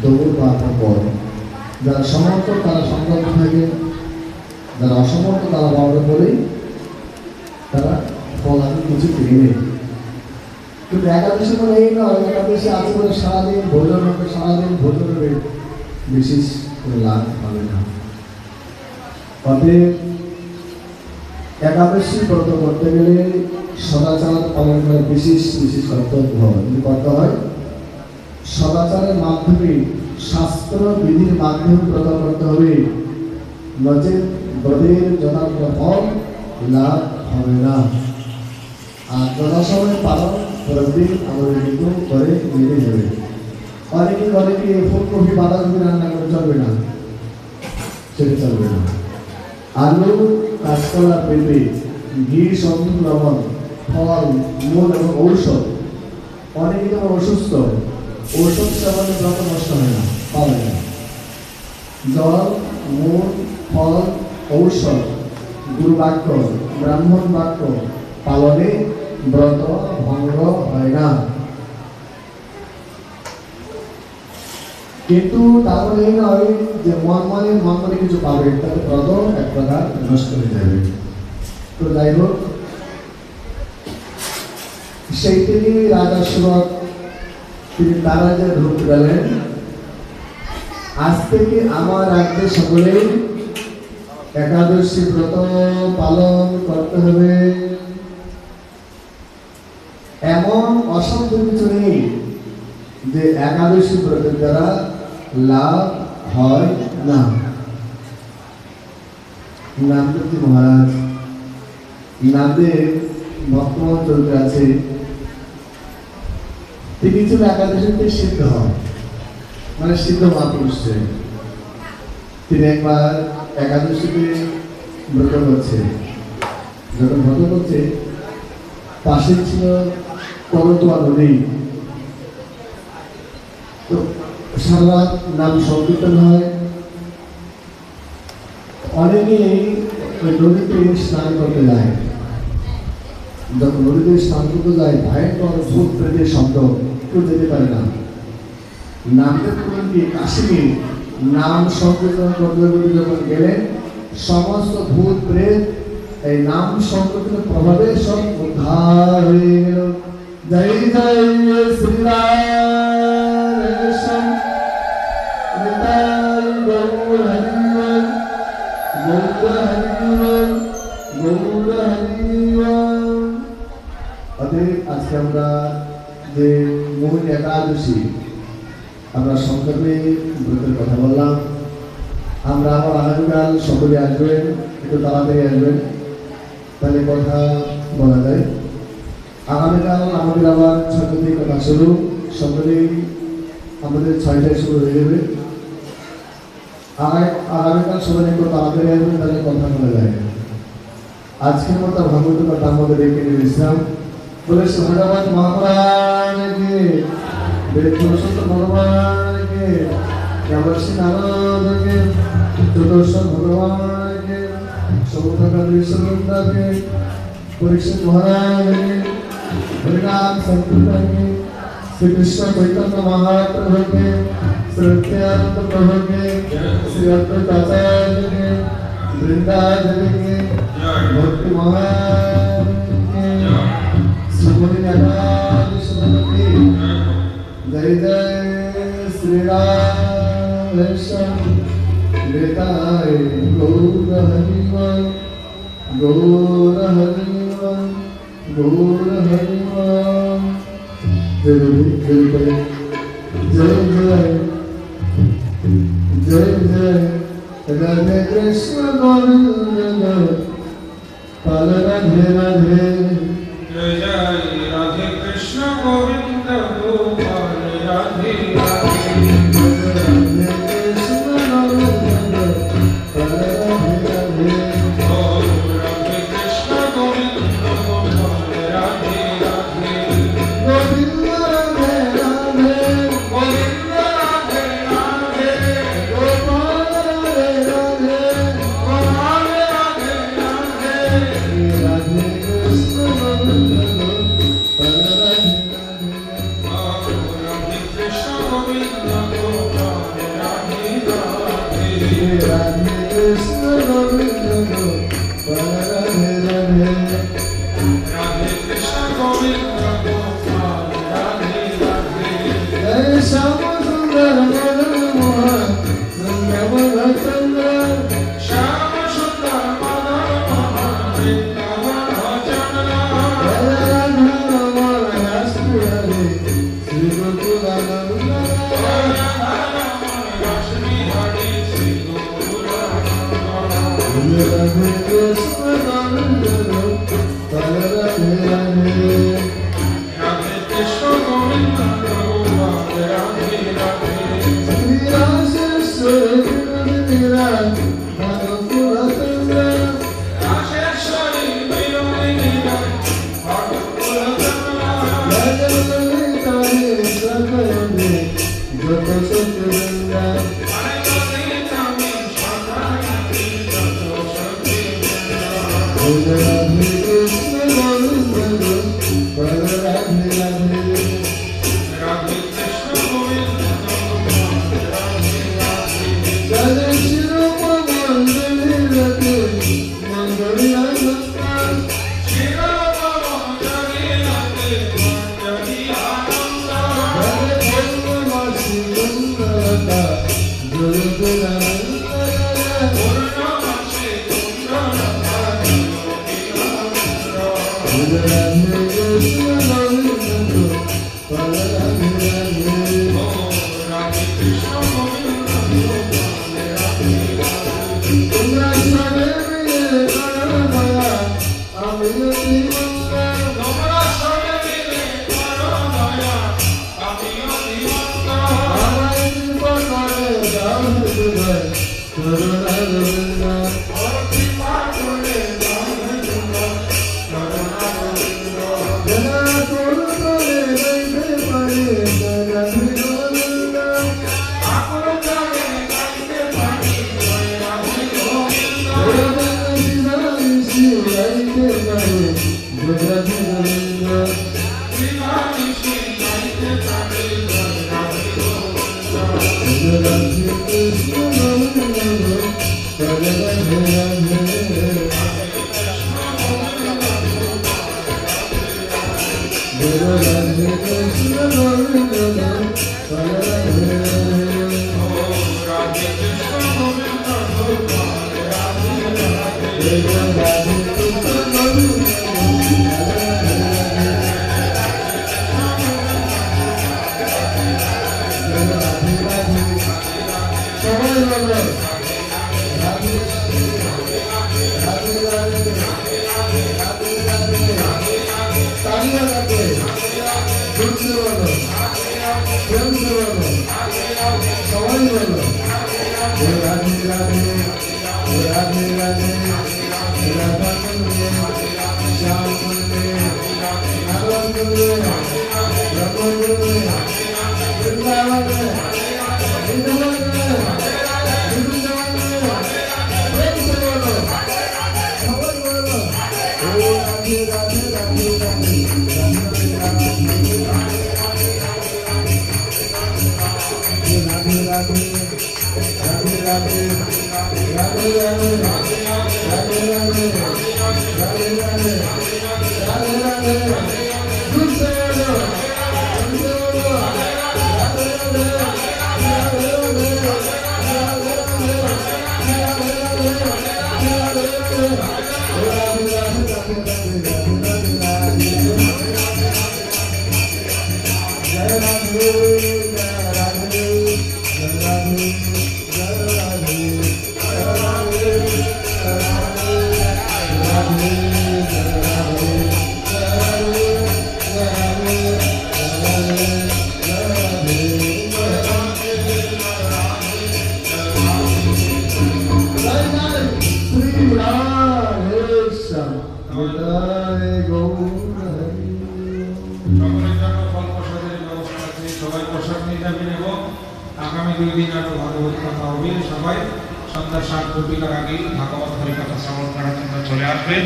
দৌড় বা পর যারা সমর্থ তারা সংগ্রাম থাকে, যারা অসমর্থ তারা বাবা বলেই তারা ফল আমি কিছু পেয়ে নেই। কিন্তু একাদশী মানে এই নয় একাদশী আছে বলে সারাদিন ভোজন হবে, সারাদিন ভোজন হবে, বিশেষ কোনো লাভ হবে না। অতএব একাদশী ব্রত করতে গেলে সদাচার পালন করা বিশেষ বিশেষ কর্তব্য হয়। যদি করতে হয় সদাচারের মাধ্যমে শাস্ত্র বিধির মাধ্যমে ব্রত করতে হবে, নচেত ব্রতের যথার্থ ফল লাভ হবে না। আর যথাসময়ে পালন করতে আমাদের কিন্তু করে নিতে হবে। অনেকে অনেকে ফুলকপি বাঁধাকপি রান্না করে চলবে না, সেটা চলবে না। আলু, কাঁচকলা, পেঁপে, ঘি, সবজি, লবণ, ফল, মূল এবং ঔষধ। অনেকে যেমন অসুস্থ, ঔষধ সেবনে ব্রত নষ্ট হয় না, পাওয়া যায় না। জল, মূল, ফল, ঔষধ, গুরু বাক্য, ব্রাহ্মণ বাক্য পালনে ব্রত ভঙ্গ হয় না। কিন্তু তারপরে এই নয় যে মন মানে কিছু পাবে, তাহলে ব্রত এক প্রকার নষ্ট হয়ে যাবে। তো যাই হোক, সেই থেকে রাজা সুরত তিনি তার রাজ্যে ঢুকতে গেলেন, আজ থেকে আমার রাজ্যে সকলেই একাদশী ব্রত পালন করতে হবে। এমন অসাধ্য কিছু নেই যে একাদশী ব্রতের দ্বারা লাভ হয় না। নামদেব মহারাজ, নামদেব বর্তমান চলতে আছে, তিনি ছিল একাদশীতে সিদ্ধ হন, মানে সিদ্ধ মহাপুরুষ ছিলেন। তিনি একবার একাদশীতে ব্রত করছে, যখন ব্রত করছে পাশে ছিল করতোয়া নদী। তো সারা নাম সংকীর্তন হয়, অনেকেই ওই নদীতে স্নান করতে যায়। যখন নদীতে স্নান করতে যায় ভয়ঙ্কর ভূত প্রেতের শব্দ, কেউ যেতে পারে না। নামদেব কি কাশ্মীর নাম সংকীর্তন করতে করতে যখন গেলেন, সমস্ত ভূত প্রেত এই নাম সংকীর্তনের প্রভাবে সব উদ্ধার হয়ে গেল। জয় জয় শ্রীরাম, গৌর হরিবল, গৌর হরিবল, গৌর হরিবল। অতএব আজকে আমরা যে মূল একাদশী আমরা সংক্ষেপে ব্রতের কথা বললাম। আমরা আবার আগামীকাল সকলে আসবেন, একটু তাড়াতাড়ি আসবেন, তাহলে কথা বলা যায়। আগামীকাল আমাদের আবার 6টা থেকে কথা শুরু, সকলেই আমাদের 6টায় শুরু হয়ে যাবে। আগামীকাল সবাই একটু তাড়াতাড়ি আসবেন, তাহলে কথা বলা যায়। আজকের মতো ভাগবত কথা আমাদের রেখে নিয়েছিলাম। বলে ভগবান মহারাজকে, ভগবানকে, দেবর্ষি নারদকে, চতুর্শ ভগবানকে, সৌভাগ্যকে, পরীক্ষিত মহারাজকে, হরিনাম সংকীর্তনকে, শ্রীকৃষ্ণ চৈতন্য মহাপ্রভুকে, শ্রীনিত্যানন্দ প্রভুকে, শ্রী অদ্বৈত আচার্যকে, বৃন্দাদেবীকে, ভক্তি মহারাজকে, শ্রীমতি একাদশী। जय जय श्री राम बेताय गौर हरिवल, गौर हरिवल, गौर हरिवल। जय जय जय जय जय राधे कृष्ण गोविंद पाल राधे राधे। जय जय राधे कृष्ण गोविंद गोपाल राधे राधे। राधे कृष्ण गोविंद पाल राधे राधे। राधे कृष्ण गोविंद गोपाल राधे राधे। गोविंद राधे राधे, गोविंद राधे राधे, गोपाल राधे राधे, गोपाल राधे राधे। राधे कृष्ण गोविंद पाल राधे राधे। राधे कृष्ण गोविंद কৃষ্ণ গোবিন্দ গোপাল রাধে রাধে রাধে কৃষ্ণ গোবিন্দ গোপাল রাধে রাধে জয় শ্যাম সুন্দর মদন মোহন বৃন্দাবন চন্দ্র শ্যাম সুন্দর মদন মোহন বৃন্দাবন চন্দ্র জয় রাধা রমণ রাসবিহারী শ্রী গোকুলানন্দ রাধে কৃষ্ণ গোবিন্দ গোপাল রাধে রাধে রাধে কৃষ্ণ গোবিন্দ গোপাল রাধে রাধে শ্রীরাশেশ্বর বিনোদিনীরা ভাগপুর চন্দ্র রাশেশ্বরী বিনোদিনী ভাগপুর চন্দ্র রাজললিতারে সখয়নে যত সত্যবৃন্দা রাধে কৃষ্ণ গোবিন্দ গোপাল রাধে রাধে রাধে কৃষ্ণ গোবিন্দ গোপাল রাধে রাধে রাধে শিরূপ মন্ডলী রাধে মঙ্গলী আনন্দা রাধে পূর্ণমাসী কুণ্ডলতা জয়গুণানন্দা রাধে কৃষ্ণ গোবিন্দ গোপাল রাধে রাধে তোমরা সবে মিলে করো দয়া আমি অতি আমায় কৃপা করে দাও হৃদয় করুণা গোবিন্দ জনা করু করে দৈবে পারে রাধে গোবিন্দ রাধে শিবানিশি রাইতে পারে রাধে গোবিন্দ রাধে কৃষ্ণ গোবিন্দ গোপাল রাধে রাধে রাধে কৃষ্ণ গোবিন্দ গোপাল রাধে রাধে রাধে কৃষ্ণ গোবিন্দ সবাই বলো রাধে রাধে রাধে রাধে রাধে তালিয়া রাধে জোরসে বলো প্রেমসে বলো সবাই বলো রাধে রাধে রাধে রাধে রাধা কুঞ্জে শ্যাম কুঞ্জে নারায়ণ কুঞ্জে রমণ কুঞ্জে বৃন্দাবনে সবাই প্রসাদ নিয়ে যাবেন এবং আগামী 2 দিন আরো ভাগবত কথা হবে। সবাই সন্ধ্যা 7 ঘটিকার আগে ভাগবত হরিকথা শ্রবণ করার জন্য চলে আসবেন।